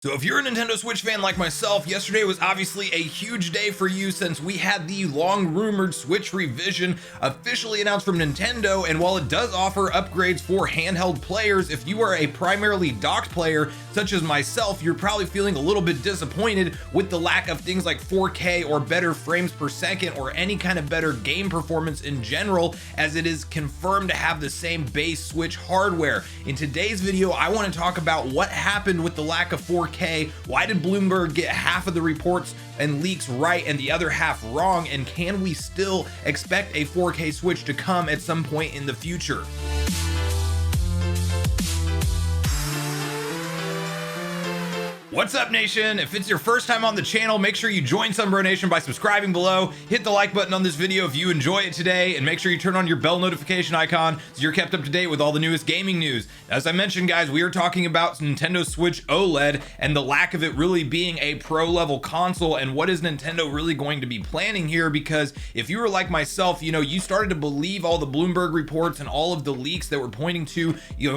So if you're a Nintendo Switch fan like myself, yesterday was obviously a huge day for you since we had the long rumored Switch revision officially announced from Nintendo. And while it does offer upgrades for handheld players, if you are a primarily docked player such as myself, you're probably feeling a little bit disappointed with the lack of things like 4K or better frames per second or any kind of better game performance in general, as it is confirmed to have the same base Switch hardware. In today's video, I want to talk about what happened with the lack of 4K. Why did Bloomberg get half of the reports and leaks right and the other half wrong? And can we still expect a 4K Switch to come at some point in the future? What's up, Nation? If it's your first time on the channel, make sure you join Sunbro Nation by subscribing below. Hit the like button on this video if you enjoy it today, and make sure you turn on your bell notification icon so you're kept up to date with all the newest gaming news. As I mentioned, guys, we are talking about Nintendo Switch OLED and the lack of it really being a pro-level console, and what is Nintendo really going to be planning here? Because if you were like myself, you started to believe all the Bloomberg reports and all of the leaks that were pointing to,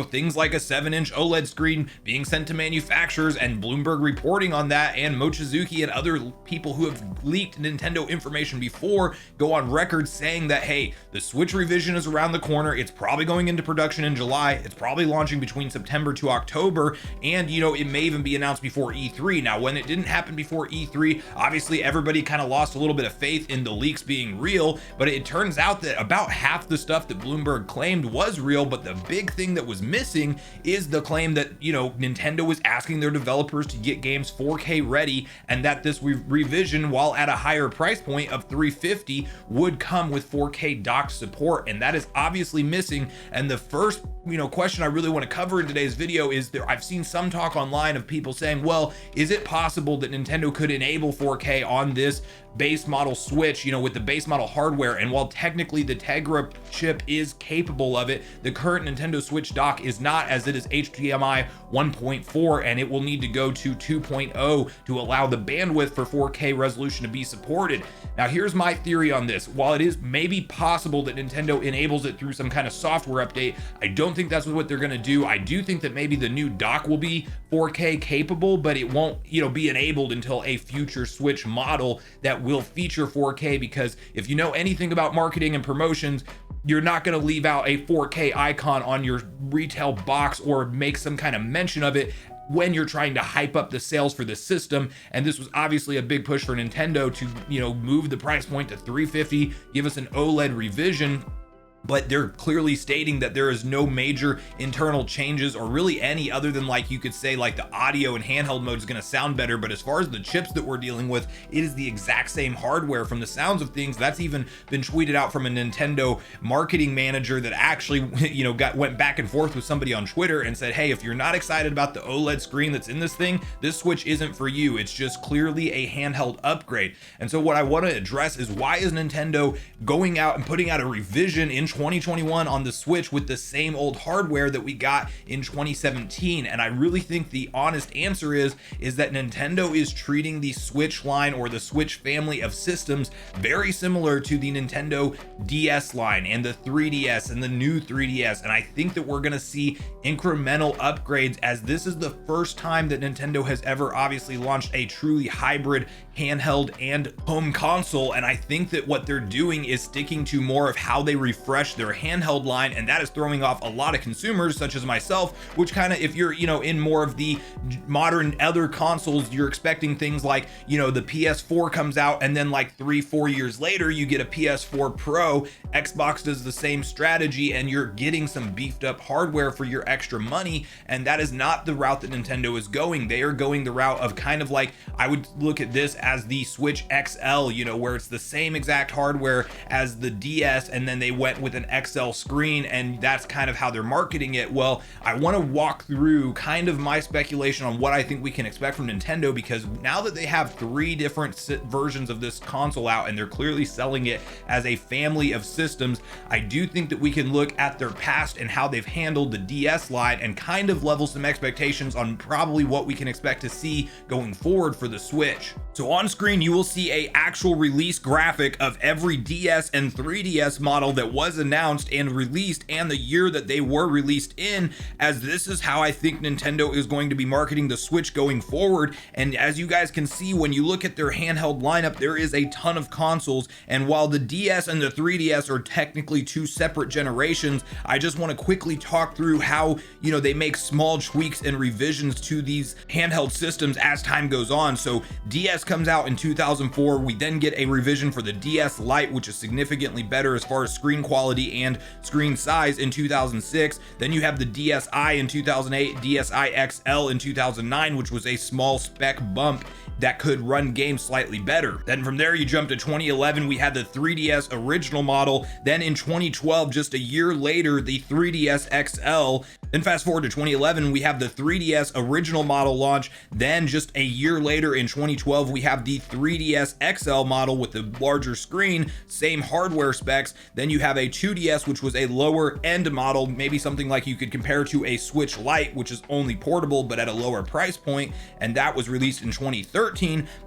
things like a 7-inch OLED screen being sent to manufacturers, and Bloomberg reporting on that, and Mochizuki and other people who have leaked Nintendo information before go on record saying that, hey, the Switch revision is around the corner. It's probably going into production in July. It's probably launching between September to October, and it may even be announced before E3. Now, when it didn't happen before E3, obviously everybody kind of lost a little bit of faith in the leaks being real, but it turns out that about half the stuff that Bloomberg claimed was real. But the big thing that was missing is the claim that Nintendo was asking their developers to get games 4K ready, and that this revision, while at a higher price point of $350, would come with 4K docked support, and that is obviously missing. And the first question I really want to cover in today's video is that I've seen some talk online of people saying, well, is it possible that Nintendo could enable 4K on this base model Switch, with the base model hardware? And while technically the Tegra chip is capable of it, the current Nintendo Switch dock is not, as it is HDMI 1.4, and it will need to go to 2.0 to allow the bandwidth for 4K resolution to be supported. Now, here's my theory on this. While it is maybe possible that Nintendo enables it through some kind of software update, I don't think that's what they're going to do. I do think that maybe the new dock will be 4K capable, but it won't, be enabled until a future Switch model that will feature 4K, because if you know anything about marketing and promotions, you're not going to leave out a 4K icon on your retail box or make some kind of mention of it when you're trying to hype up the sales for the system. And this was obviously a big push for Nintendo to, move the price point to $350, give us an OLED revision. But they're clearly stating that there is no major internal changes, or really any, other than, like, you could say, like, the audio and handheld mode is going to sound better. But as far as the chips that we're dealing with, it is the exact same hardware from the sounds of things. That's even been tweeted out from a Nintendo marketing manager that actually, went back and forth with somebody on Twitter and said, hey, if you're not excited about the OLED screen that's in this thing, this Switch isn't for you. It's just clearly a handheld upgrade. And so what I want to address is, why is Nintendo going out and putting out a revision in 2021 on the Switch with the same old hardware that we got in 2017? And I really think the honest answer is that Nintendo is treating the Switch line, or the Switch family of systems, very similar to the Nintendo DS line and the 3DS and the new 3DS. And I think that we're going to see incremental upgrades, as this is the first time that Nintendo has ever obviously launched a truly hybrid handheld and home console. And I think that what they're doing is sticking to more of how they refresh their handheld line, and that is throwing off a lot of consumers such as myself, which kind of, if you're in more of the modern other consoles, you're expecting things like the PS4 comes out, and then like 3-4 years later you get a PS4 Pro. Xbox does the same strategy, and you're getting some beefed up hardware for your extra money, and that is not the route that Nintendo is going. They are going the route of kind of like, I would look at this as the Switch XL, where it's the same exact hardware as the DS, and then they went with an XL screen, and that's kind of how they're marketing it. Well, I want to walk through kind of my speculation on what I think we can expect from Nintendo, because now that they have 3 different versions of this console out, and they're clearly selling it as a family of systems, I do think that we can look at their past and how they've handled the DS line and kind of level some expectations on probably what we can expect to see going forward for the Switch. So on screen, you will see a actual release graphic of every DS and 3DS model that was announced and released and the year that they were released in, as this is how I think Nintendo is going to be marketing the Switch going forward. And as you guys can see, when you look at their handheld lineup, there is a ton of consoles, and while the DS and the 3DS are technically two separate generations, I just want to quickly talk through how, you know, they make small tweaks and revisions to these handheld systems as time goes on. So DS comes out in 2004, we then get a revision for the DS Lite, which is significantly better as far as screen quality and screen size in 2006. Then you have the DSi in 2008, DSi XL in 2009, which was a small spec bump that could run games slightly better. Then from there you jump to 2011, we had the 3DS original model. Then in 2012, just a year later, the 3DS XL. Then fast forward to 2011, we have the 3DS original model launch. Then just a year later in 2012, we have the 3DS XL model with the larger screen, same hardware specs. Then you have a 2DS, which was a lower end model, maybe something like you could compare to a Switch Lite, which is only portable but at a lower price point, and that was released in 2013.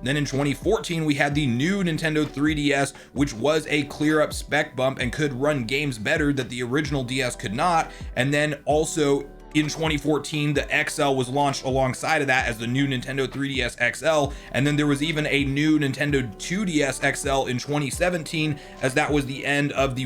Then in 2014, we had the new Nintendo 3DS, which was a clear up spec bump and could run games better that the original DS could not. And then also in 2014, the XL was launched alongside of that as the new Nintendo 3DS XL, and then there was even a new Nintendo 2DS XL in 2017, as that was the end of the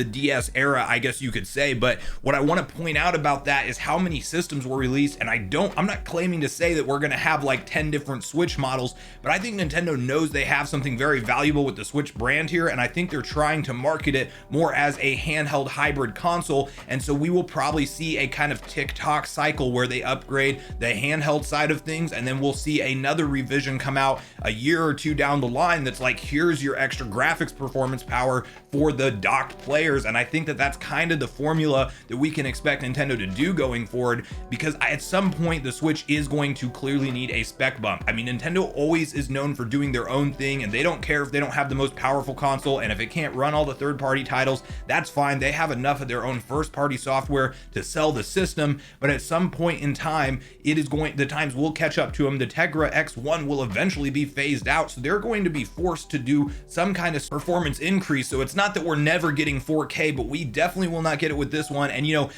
DS era, I guess you could say. But what I want to point out about that is how many systems were released, and I'm not claiming to say that we're going to have like 10 different Switch models, but I think Nintendo knows they have something very valuable with the Switch brand here, and I think they're trying to market it more as a handheld hybrid console. And so we will probably see a kind of TikTok cycle where they upgrade the handheld side of things, and then we'll see another revision come out a year or two down the line that's like, here's your extra graphics performance power for the docked players. And I think that that's kind of the formula that we can expect Nintendo to do going forward, because at some point the Switch is going to clearly need a spec bump. I mean, Nintendo always is known for doing their own thing, and they don't care if they don't have the most powerful console, and if it can't run all the third-party titles, that's fine. They have enough of their own first-party software to sell the system. But at some point in time, the times will catch up to them. The Tegra X1 will eventually be phased out, so they're going to be forced to do some kind of performance increase. So it's not that we're never getting 4K, but we definitely will not get it with this one. And you know,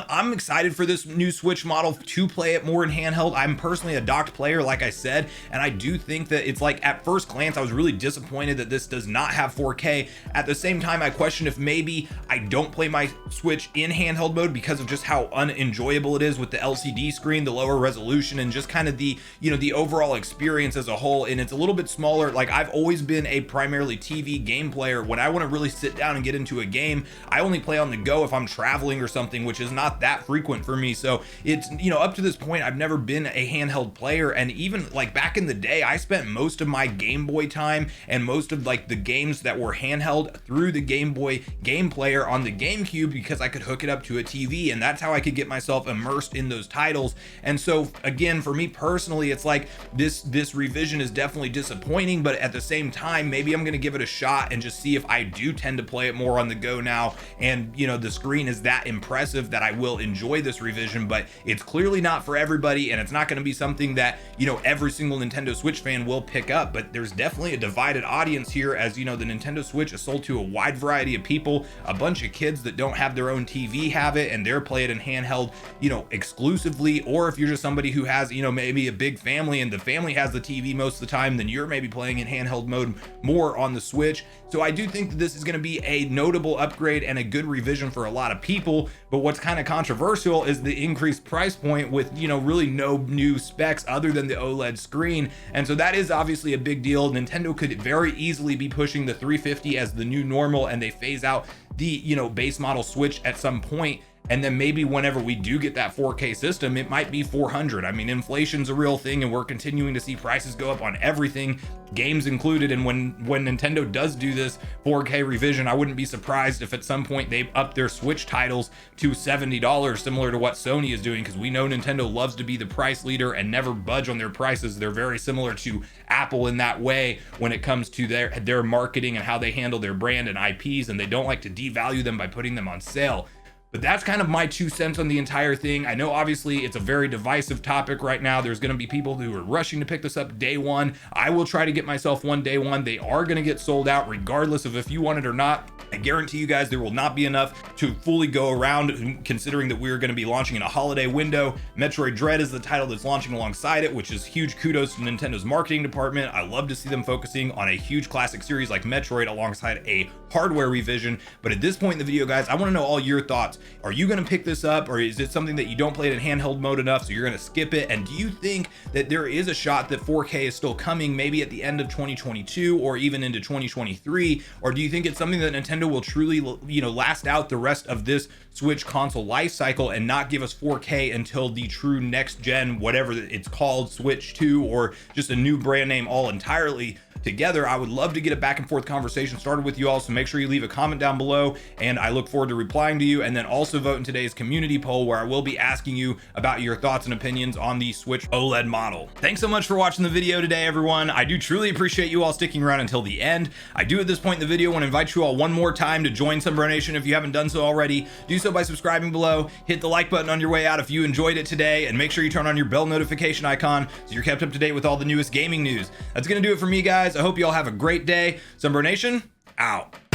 I'm excited for this new Switch model to play it more in handheld. I'm personally a docked player, like I said, and I do think that it's like, at first glance, I was really disappointed that this does not have 4K. At the same time, I question if maybe I don't play my Switch in handheld mode because of just how unenjoyable it is with the LCD screen, the lower resolution, and just kind of the, you know, the overall experience as a whole. And it's a little bit smaller. Like, I've always been a primarily TV game player. When I want to really sit down and get into a game, I only play on the go if I'm traveling or something, which is not that frequent for me. So it's, you know, up to this point, I've never been a handheld player. And even like back in the day, I spent most of my Game Boy time and most of like the games that were handheld through the Game Boy game player on the GameCube, because I could hook it up to a TV, and that's how I could get myself immersed in those titles. And so again, for me personally, it's like this revision is definitely disappointing, but at the same time, maybe I'm going to give it a shot and just see if I do tend to play it more on the go now, and you know, the screen is that impressive that I will enjoy this revision. But it's clearly not for everybody, and it's not going to be something that, you know, every single Nintendo Switch fan will pick up. But there's definitely a divided audience here, as you know, the Nintendo Switch is sold to a wide variety of people. A bunch of kids that don't have their own TV have it, and they're playing it in handheld, you know, exclusively. Or if you're just somebody who has, you know, maybe a big family and the family has the TV most of the time, then you're maybe playing in handheld mode more on the Switch. So I do think that this is going to be a notable upgrade and a good revision for a lot of people. But what's kind of controversial is the increased price point with, you know, really no new specs other than the OLED screen. And so that is obviously a big deal. Nintendo could very easily be pushing the 350 as the new normal, and they phase out the, you know, base model Switch at some point. And then maybe whenever we do get that 4K system, it might be 400. I mean, inflation's a real thing, and we're continuing to see prices go up on everything, games included. And when Nintendo does do this 4K revision, I wouldn't be surprised if at some point they up their Switch titles to $70, similar to what Sony is doing, because we know Nintendo loves to be the price leader and never budge on their prices. They're very similar to Apple in that way when it comes to their marketing and how they handle their brand and IPs, and they don't like to devalue them by putting them on sale. But that's kind of my 2 cents on the entire thing. I know obviously it's a very divisive topic right now. There's going to be people who are rushing to pick this up day one. I will try to get myself one day one. They are going to get sold out regardless of if you want it or not. I guarantee you guys there will not be enough to fully go around, considering that we're going to be launching in a holiday window. Metroid Dread is the title that's launching alongside it, which is huge kudos to Nintendo's marketing department. I love to see them focusing on a huge classic series like Metroid alongside a hardware revision. But at this point in the video, guys, I want to know all your thoughts. Are you going to pick this up, or is it something that you don't play it in handheld mode enough, so you're going to skip it? And do you think that there is a shot that 4K is still coming, maybe at the end of 2022 or even into 2023? Or do you think it's something that Nintendo will truly, last out the rest of this Switch console life cycle and not give us 4K until the true next gen, whatever it's called, Switch 2, or just a new brand name all entirely together? I would love to get a back and forth conversation started with you all, so make sure you leave a comment down below, and I look forward to replying to you. And then also vote in today's community poll, where I will be asking you about your thoughts and opinions on the Switch OLED model. Thanks so much for watching the video today, everyone. I do truly appreciate you all sticking around until the end. I do at this point in the video want to invite you all one more time to join Sunbro Nation if you haven't done so already. Do so by subscribing below, hit the like button on your way out if you enjoyed it today, and make sure you turn on your bell notification icon so you're kept up to date with all the newest gaming news. That's gonna do it for me, guys. I hope you all have a great day. Sunbro Nation, out.